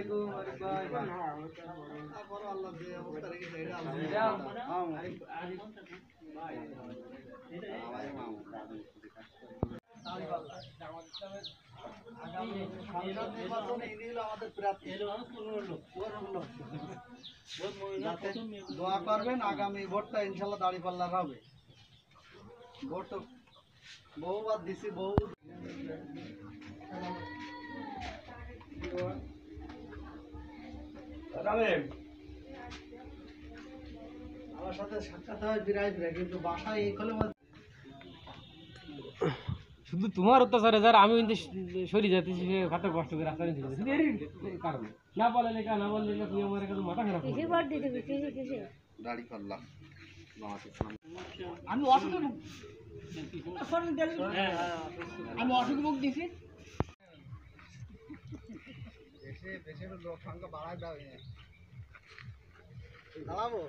আলাইকুম আরিফ ভাই। তারপর আল্লাহ যে অবস্থা রেখেছে এটা দোয়া করবেন, আগামী ভোটটা ইনশাল্লাহ দাঁড়িপাল্লার হবে। ভোট তো বহুবার দিছি, বহু আমার সাথে সাক্ষাৎ হয় বিরায় বিরায়, কিন্তু বাসায় এই খোলে শুধু তোমার অত্যাচারে যারা আমি কিন্তু সরি যাচ্ছি সে কত কষ্ট করে রাস্তা নিতে শুধু এরই কারণে না বলে লেখা না বললে লেখা তুমি আমার কাছে মাথা খারাপ দাড়ি পাল্লা আমি অসুখে মুখ আমি অসুখে মুখ দিছি দেশে লোক সংখ্যা বাড়ায় দাও দাঁড়াবো।